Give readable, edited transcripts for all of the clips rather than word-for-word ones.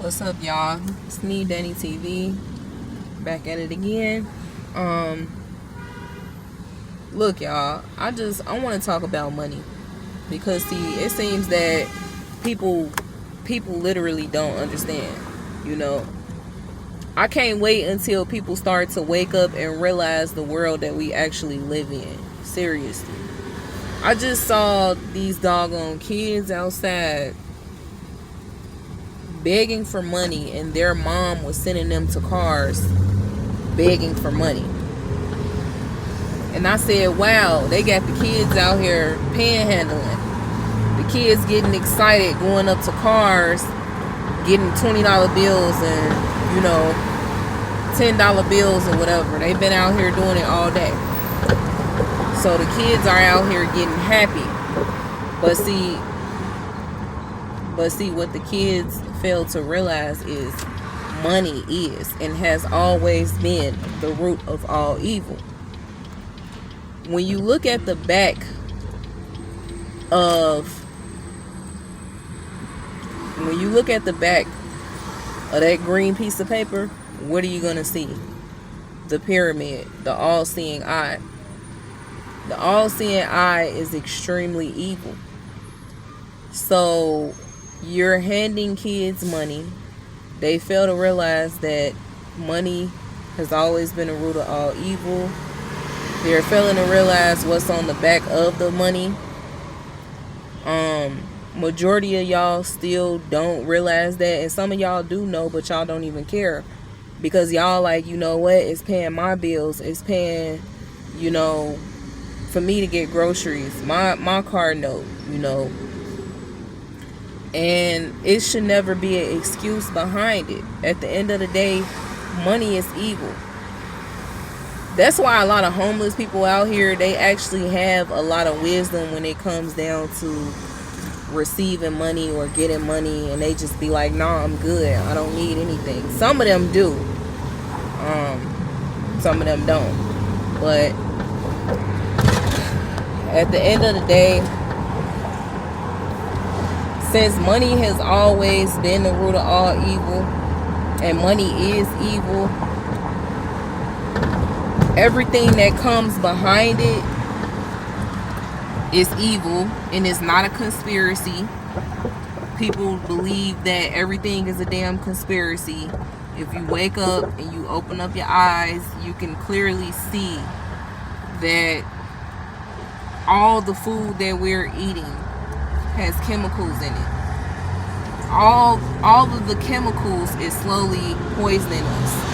What's up, y'all? It's me, Danny TV, back at it again. Look, y'all, I want to talk about money because see, it seems that people literally don't understand. You know, I can't wait until people start to wake up and realize the world that we actually live in. Seriously, I just saw these doggone kids outside begging for money, and their mom was sending them to cars begging for money. And I said, wow, they got the kids out here panhandling. The kids getting excited, going up to cars, getting $20 bills and, $10 bills or whatever. They've been out here doing it all day. So the kids are out here getting happy. But see, what the kids fail to realize is money is and has always been the root of all evil. When you look at the back of that green piece of paper, what are you going to see? The pyramid, the all-seeing eye. The all-seeing eye is extremely evil. So you're handing kids money. They fail to realize that money has always been the root of all evil. They're failing to realize what's on the back of the money. Majority of y'all still don't realize that, and some of y'all do know, but y'all don't even care because y'all like, you know what, it's paying my bills, it's paying, for me to get groceries, my car note, and it should never be an excuse behind it. At the end of the day, money is evil. That's why a lot of homeless people out here, they actually have a lot of wisdom when it comes down to receiving money or getting money, and they just be like, nah, I'm good, I don't need anything. Some of them do, some of them don't, but at the end of the day, since money has always been the root of all evil, and money is evil, everything that comes behind it is evil, and it's not a conspiracy. People believe that everything is a damn conspiracy. If you wake up and you open up your eyes, you can clearly see that all the food that we're eating has chemicals in it. All of the chemicals is slowly poisoning us.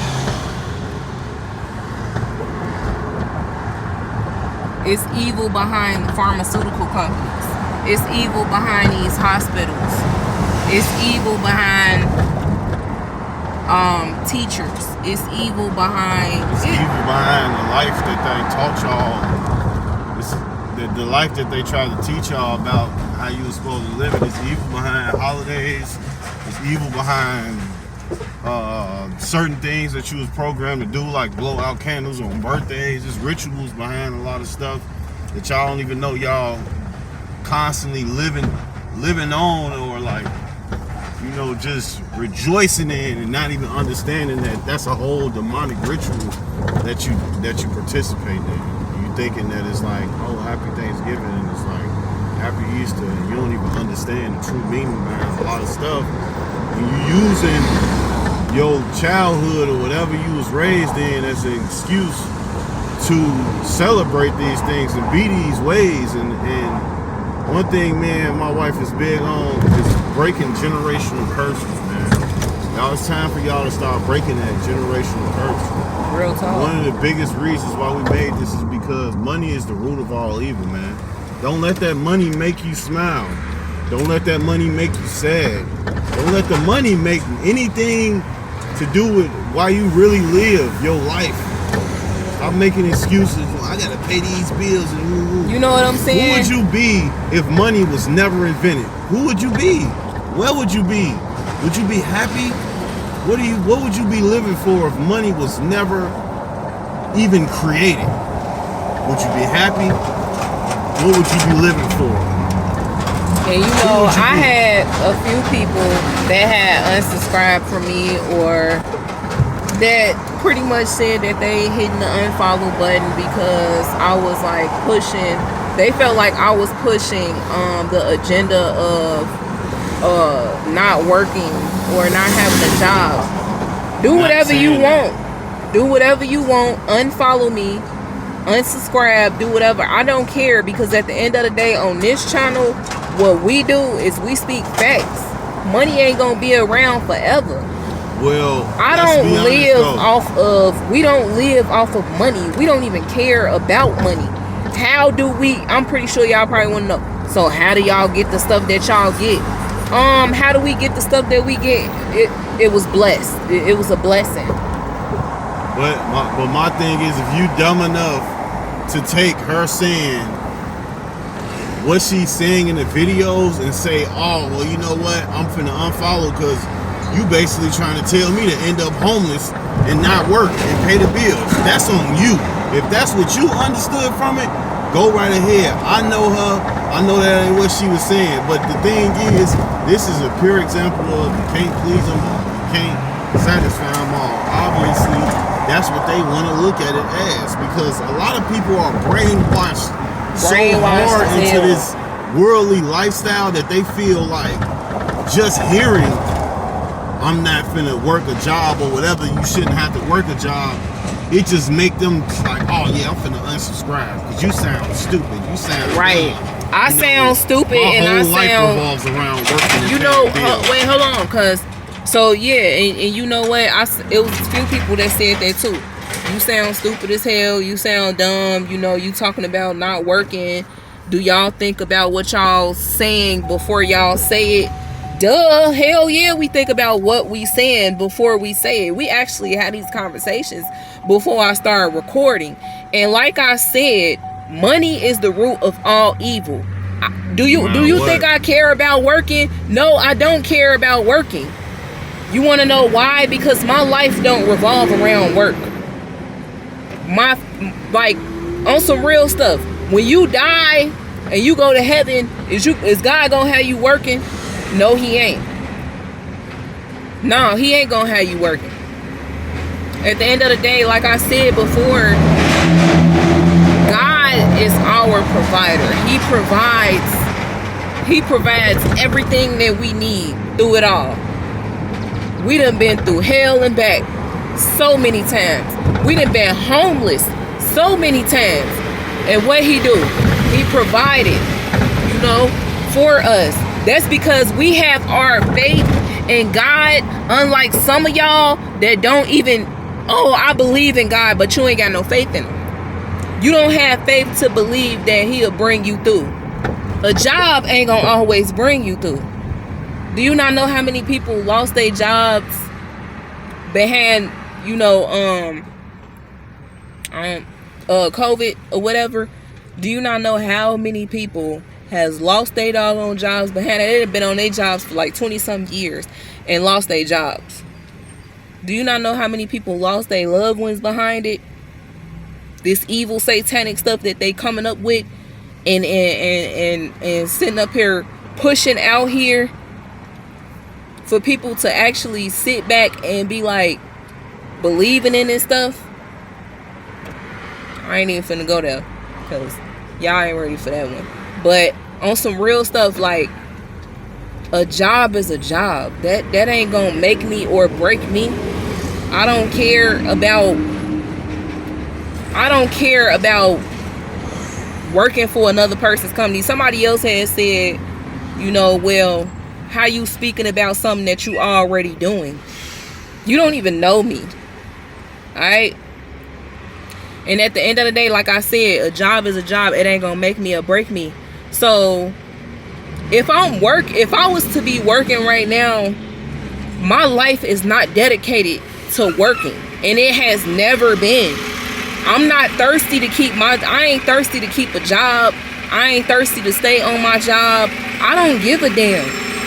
It's evil behind the pharmaceutical companies. It's evil behind these hospitals. It's evil behind teachers. It's evil behind the life that they taught y'all. It's the life that they try to teach y'all about how you were supposed to live it. It's evil behind holidays. It's evil behind certain things that you was programmed to do, like blow out candles on birthdays. There's rituals behind a lot of stuff that y'all don't even know y'all constantly living on, or like, just rejoicing in, and not even understanding that that's a whole demonic ritual that you participate in. You thinking that it's like, oh, happy Thanksgiving, and it's like happy Easter, and you don't even understand the true meaning behind a lot of stuff. And you using your childhood or whatever you was raised in as an excuse to celebrate these things and be these ways. And one thing, man, my wife is big on is breaking generational curses, man. Y'all, it's time for y'all to start breaking that generational curse. Real talk. One of the biggest reasons why we made this is because money is the root of all evil, man. Don't let that money make you smile. Don't let that money make you sad. Don't let the money make anything to do with why you really live your life. Stop making excuses. Well, I gotta pay these bills and You know what I'm saying? Who would you be if money was never invented? Who would you be? Where would you be? Would you be happy? What would you be living for if money was never even created? Would you be happy? What would you be living for? And you know, I had a few people that had unsubscribed from me, or that pretty much said that they hitting the unfollow button because I was like pushing. They felt like I was pushing the agenda of not working or not having a job. Do whatever you want. Do whatever you want. Unfollow me. Unsubscribe. Do whatever. I don't care, because at the end of the day on this channel, what we do is we speak facts. Money ain't gonna be around forever. Well, I don't live off of, we don't live off of money. We don't even care about money. How do we, I'm pretty sure y'all probably want to know, so how do y'all get the stuff that y'all get? How do we get the stuff that we get? It was blessed. It was a blessing. But my thing is, if you dumb enough to take her saying what she's saying in the videos and say, oh, well, you know what, I'm finna unfollow because you basically trying to tell me to end up homeless and not work and pay the bills. That's on you. If that's what you understood from it, go right ahead. I know her. I know that ain't what she was saying. But the thing is, this is a pure example of you can't please them all. You can't satisfy them all. Obviously, that's what they want to look at it as, because a lot of people are brainwashed so hard into this worldly lifestyle that they feel like just hearing I'm not finna work a job or whatever, you shouldn't have to work a job, it just make them like, oh yeah, I'm finna unsubscribe because you sound stupid. You sound right. I sound stupid, and I sound revolves around working. You know, wait, hold on, cause so yeah, and you know what? It was a few people that said that too. You sound stupid as hell. You sound dumb. You know, you talking about not working. Do y'all think about what y'all saying before y'all say it? Duh, hell yeah, we think about what we saying before we say it. We actually had these conversations before I started recording. And like I said, money is the root of all evil. Do you think I care about working? No, I don't care about working. You want to know why? Because my life don't revolve around work. Like, on some real stuff, when you die and you go to heaven, is God gonna have you working? No, he ain't. No, he ain't gonna have you working. At the end of the day, like I said before, God is our provider. He provides everything that we need through it all. We done been through hell and back so many times. We done been homeless so many times. And what he do? He provided, you know, for us. That's because we have our faith in God, unlike some of y'all that don't even, oh, I believe in God, but you ain't got no faith in him. You don't have faith to believe that he'll bring you through. A job ain't gonna always bring you through. Do you not know how many people lost their jobs behind, you know, COVID or whatever? Do you not know how many people has lost their doggone jobs behind it? They have been on their jobs for like 20-some years and lost their jobs. Do you not know how many people lost their loved ones behind it? This evil satanic stuff that they coming up with and sitting up here pushing out here for people to actually sit back and be like believing in this stuff. I ain't even finna go there because y'all ain't ready for that one. But on some real stuff, like, a job is a job. That ain't gonna make me or break me. I don't care about working for another person's company. Somebody else has said, you know, well, how you speaking about something that you already doing? You don't even know me. Alright? And at the end of the day, like I said, a job is a job. It ain't gonna make me or break me. So if I was to be working right now, my life is not dedicated to working, and it has never been. I'm not thirsty to I ain't thirsty to keep a job. I ain't thirsty to stay on my job. I don't give a damn,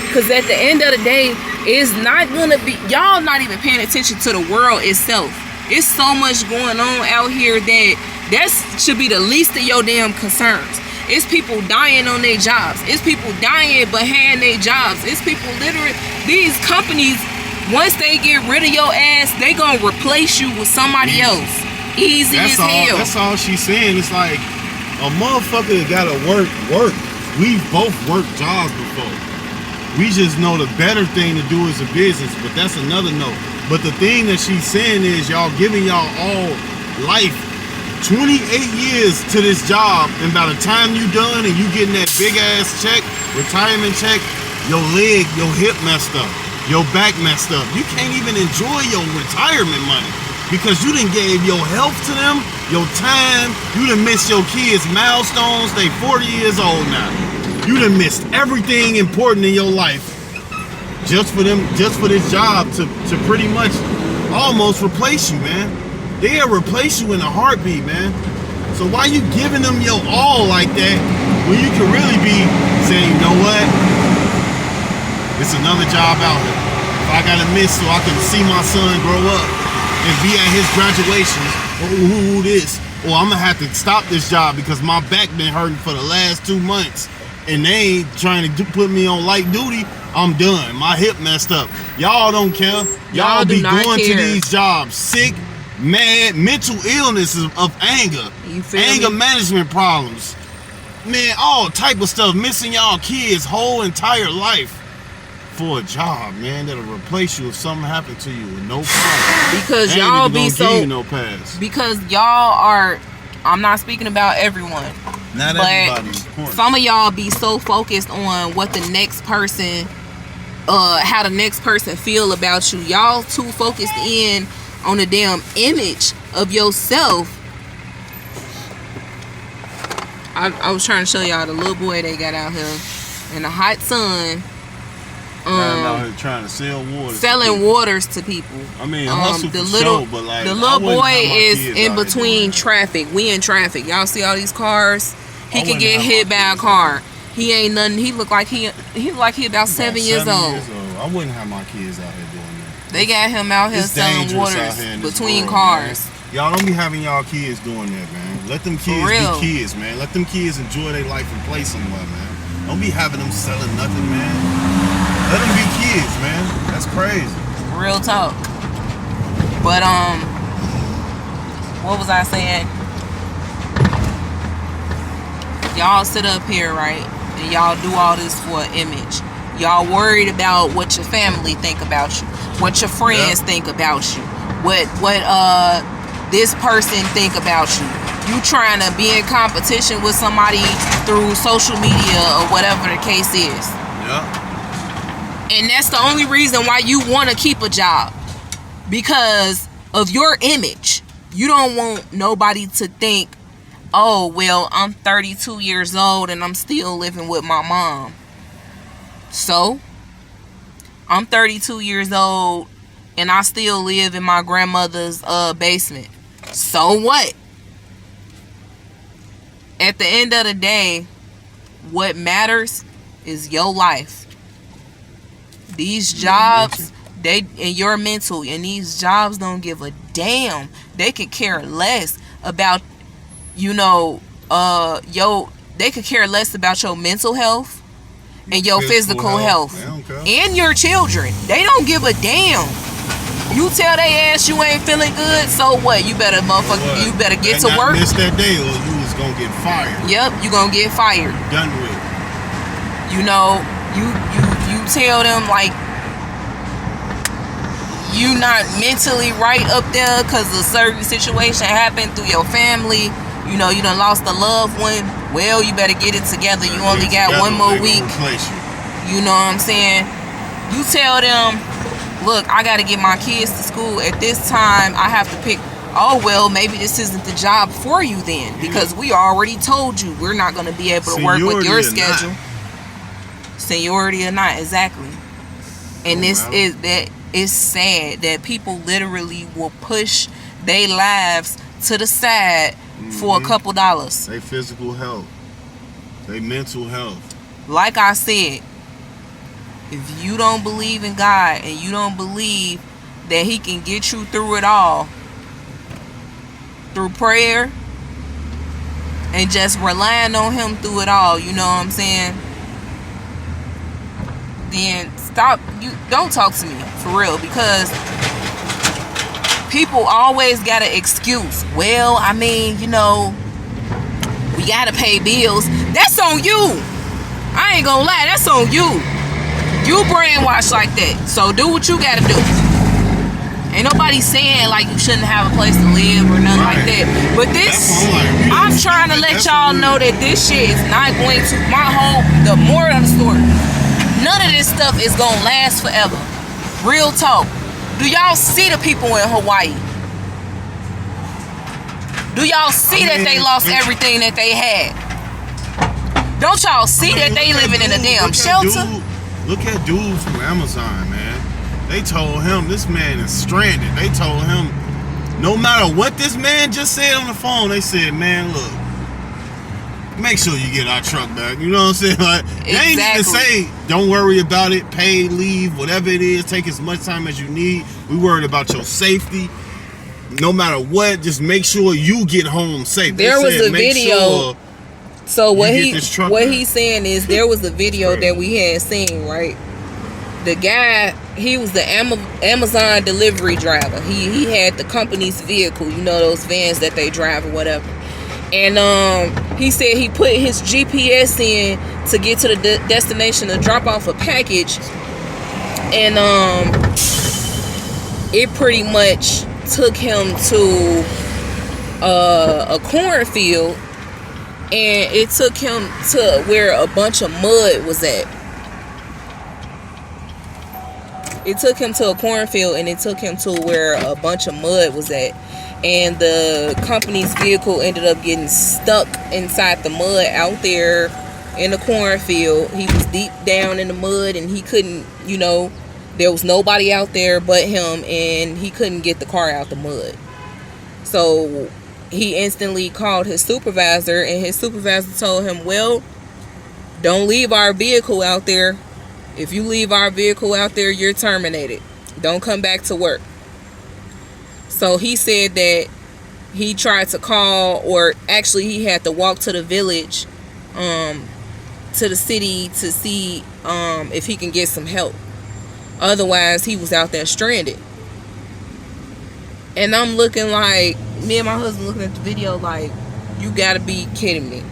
because at the end of the day, it's not gonna be, y'all not even paying attention to the world itself. It's so much going on out here that should be the least of your damn concerns. It's people dying on their jobs. It's people dying behind their jobs. It's people literally, these companies, once they get rid of your ass, they gonna replace you with somebody else. Easy as hell. That's all she's saying. It's like a motherfucker that gotta work. We've both worked jobs before. We just know the better thing to do is a business, but that's another note. But the thing that she's saying is y'all giving y'all all life, 28 years to this job, and by the time you done and you getting that big ass check, retirement check, your leg, your hip messed up, your back messed up. You can't even enjoy your retirement money because you done gave your health to them, your time. You done missed your kids' milestones. They 40 years old now. You done missed everything important in your life just for this job to pretty much almost replace you, man. They'll replace you in a heartbeat, man. So why you giving them your all like that when you can really be saying, you know what? It's another job out here. If I gotta miss so I can see my son grow up and be at his graduations, or this, or I'm gonna have to stop this job because my back been hurting for the last 2 months and they ain't trying to put me on light duty. I'm done. My hip messed up. Y'all don't care. Y'all be going to these jobs sick, mad, mental illnesses of anger, anger management problems, man, all type of stuff, missing y'all kids whole entire life for a job, man, that'll replace you if something happened to you with no problem. Because y'all be so, no pass. Because y'all are, I'm not speaking about everyone, not but everybody, of course. Some of y'all be so focused on what the next person, how the next person feel about you. Y'all too focused in on the damn image of yourself. I was trying to show y'all the little boy they got out here in the hot sun. Out here trying to sell waters, selling waters to people. I mean, hustle the for little, sure, but like, the little boy is in between traffic. We in traffic. Y'all see all these cars? He can get hit by a car. He ain't nothing. He look like he about 7 years old. I wouldn't have my kids out here doing that. They got him out here selling waters between cars. Man. Y'all don't be having y'all kids doing that, man. Let them kids be kids, man. Let them kids enjoy their life and play somewhere, man. Don't be having them selling nothing, man. Let them be kids, man. That's crazy. Real talk. But what was I saying? Y'all sit up here, right? And y'all do all this for an image. Y'all worried about what your family think about you, what your friends think about you, what this person think about you. You trying to be in competition with somebody through social media or whatever the case is. Yeah. And that's the only reason why you want to keep a job, because of your image. You don't want nobody to think, oh, well, I'm 32 years old and I'm still living with my mom. So, I'm 32 years old and I still live in my grandmother's basement. So what? At the end of the day, what matters is your life. These jobs, they and your mental, and these jobs don't give a damn. They could care less about, they could care less about your mental health and your physical health and your children. They don't give a damn. You tell they ass you ain't feeling good, so what? You better you better get to work. Miss that day or you was gonna get fired. Yep, you gonna get fired. Done with. You tell them like you not mentally right up there because a certain situation happened through your family. You done lost a loved one. Well, you better get it together. You only got one more week. You know what I'm saying? You tell them, look, I got to get my kids to school at this time. I have to pick. Oh, well, maybe this isn't the job for you then, because we already told you we're not going to be able to work with your schedule. Seniority or not, exactly. And it's sad that people literally will push their lives to the side for a couple dollars. They physical health, they mental health. Like I said, if you don't believe in God and you don't believe that He can get you through it all through prayer, and just relying on him through it all, you know what I'm saying? Then stop. You don't talk to me for real, because people always got an excuse. Well, I mean, you know, we gotta pay bills. That's on you. I ain't gonna lie, that's on you. You brainwashed like that, so do what you gotta do. Ain't nobody saying like you shouldn't have a place to live or nothing like that. But this, I'm trying to let y'all know that this shit is not going to, the moral of the story, none of this stuff is gonna last forever. Real talk. Do y'all see the people in Hawaii? Do y'all see that they lost everything that they had? Don't y'all see that they living in a damn shelter? Look at dude from Amazon, man. They told him this man is stranded. They told him no matter what this man just said on the phone, they said, man, look, make sure you get our truck back. You know what I'm saying? Like, they ain't even say, don't worry about it, pay, leave, whatever it is, take as much time as you need. We worried about your safety. No matter what, just make sure you get home safe. There was a video. So what he's saying is there was a video that we had seen, right? The guy, he was the Amazon delivery driver. He had the company's vehicle, you know, those vans that they drive or whatever. And he said he put his GPS in to get to the destination to drop off a package, and it pretty much took him to a cornfield, and it took him to where a bunch of mud was at. It took him to a cornfield, and it took him to where a bunch of mud was at. And the company's vehicle ended up getting stuck inside the mud out there in the cornfield. He was deep down in the mud, and he couldn't, you know, there was nobody out there but him, and he couldn't get the car out the mud. So he instantly called his supervisor, and his supervisor told him, well, don't leave our vehicle out there. If you leave our vehicle out there, you're terminated. Don't come back to work. So he said that he tried to call, or actually he had to walk to the village, to the city to see if he can get some help. Otherwise, he was out there stranded. And I'm looking like, me and my husband looking at the video like, you gotta be kidding me.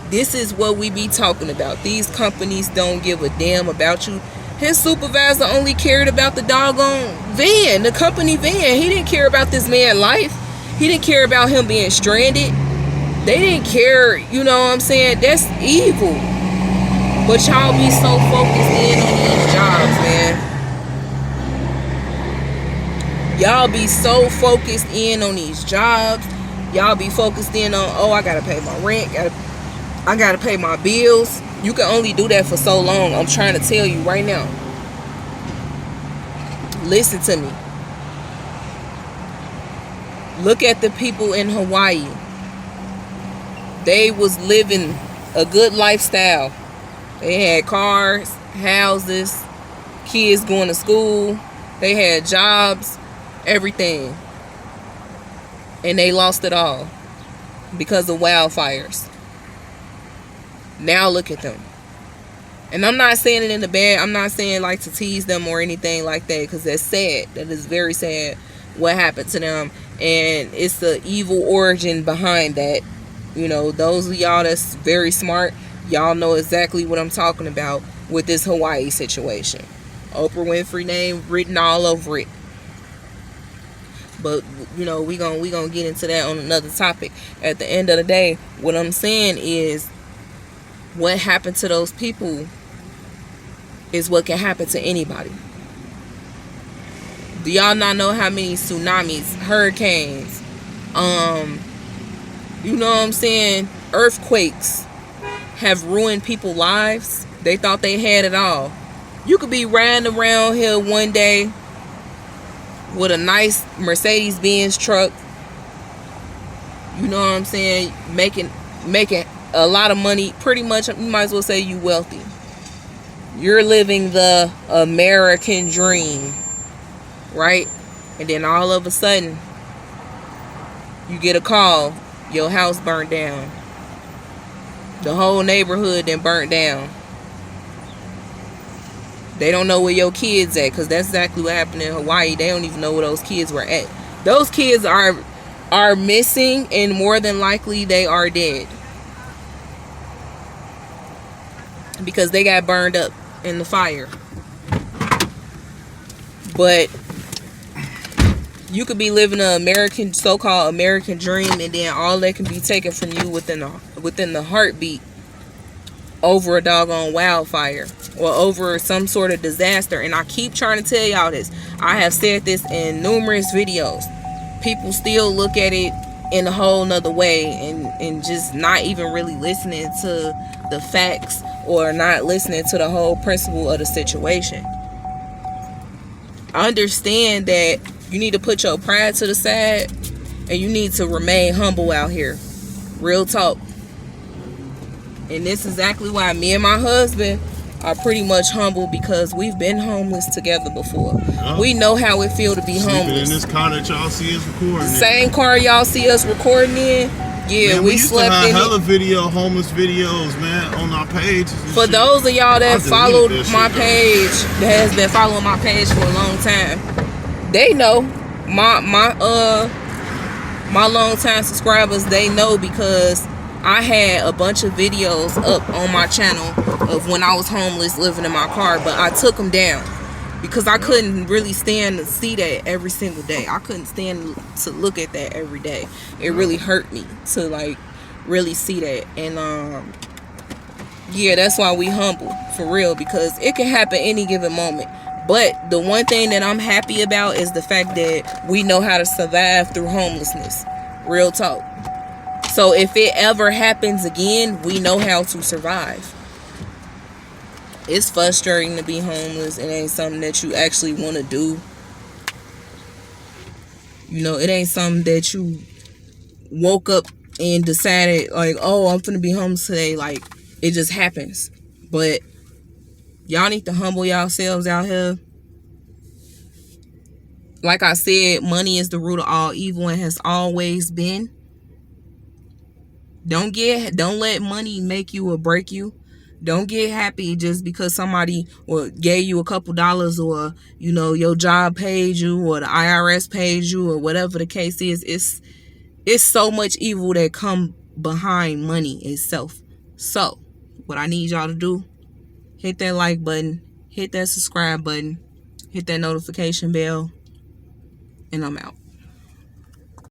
This is what we be talking about. These companies don't give a damn about you. His supervisor only cared about the doggone van, the company van. He didn't care about this man's life. He didn't care about him being stranded. They didn't care, you know what I'm saying? That's evil. But y'all be so focused in on these jobs, man. Y'all be so focused in on these jobs. Y'all be focused in on, oh, I gotta pay my rent, I gotta pay my bills. You can only do that for so long. I'm trying to tell you right now. Listen to me. Look at the people in Hawaii. They was living a good lifestyle. They had cars, houses, kids going to school. They had jobs, everything. And they lost it all because of wildfires. Now look at them. And I'm not saying it in the bad. I'm not saying like to tease them or anything like that, because that's sad. That is very sad what happened to them. And it's the evil origin behind that. You know, those of y'all that's very smart, y'all know exactly what I'm talking about with this Hawaii situation. Oprah Winfrey name written all over it. But, you know, we gonna get into that on another topic. At the end of the day, what I'm saying is, what happened to those people is what can happen to anybody. Do y'all not know how many tsunamis, hurricanes, you know what I'm saying, earthquakes have ruined people's lives? They thought they had it all. You could be riding around here one day with a nice Mercedes-Benz truck, you know what I'm saying, making a lot of money. Pretty much, you might as well say you wealthy. You're living the American dream, right? And then all of a sudden, you get a call Your house burnt down. The whole neighborhood then burnt down. They don't know where your kids at, because that's exactly what happened in Hawaii. They don't even know where those kids were at. Those kids are missing, and more than likely they are dead, because they got burned up in the fire. But you could be living an American, so-called American dream, and then all that can be taken from you within the heartbeat over a doggone wildfire or over some sort of disaster. And I keep trying to tell y'all this. I have said this in numerous videos. People still look at it in a whole nother way, and just not even really listening to the facts, or not listening to the whole principle of the situation. I understand that you need to put your pride to the side, and you need to remain humble out here. Real talk. And this is exactly why me and my husband are pretty much humble, because we've been homeless together before. Yep. We know how it feel to be homeless. In this car that y'all see us recording. The same car y'all see us recording in. Yeah, man, we used slept to have in hella homeless videos, man, on our page. For shit. Those of y'all that followed my page, that has been following my page for a long time, they know. My long time subscribers, they know, because I had a bunch of videos up on my channel of when I was homeless, living in my car, but I took them down because I couldn't really stand to see that every single day. I couldn't stand to look at that every day. It really hurt me to like really see that. And yeah, that's why we humble, for real, because it can happen any given moment. But the one thing that I'm happy about is the fact that we know how to survive through homelessness. Real talk. So if it ever happens again, we know how to survive. It's frustrating to be homeless. It ain't something that you actually want to do. You know, it ain't something that you woke up and decided, like, oh, I'm finna be homeless today. Like, it just happens. But y'all need to humble yourselves out here. Like I said, money is the root of all evil and has always been. Don't let money make you or break you. Don't get happy just because somebody or gave you a couple dollars, or you know your job paid you, or the IRS paid you, or whatever the case is. It's so much evil that come behind money itself. So what I need y'all to do, hit that like button, hit that subscribe button, hit that notification bell, and I'm out.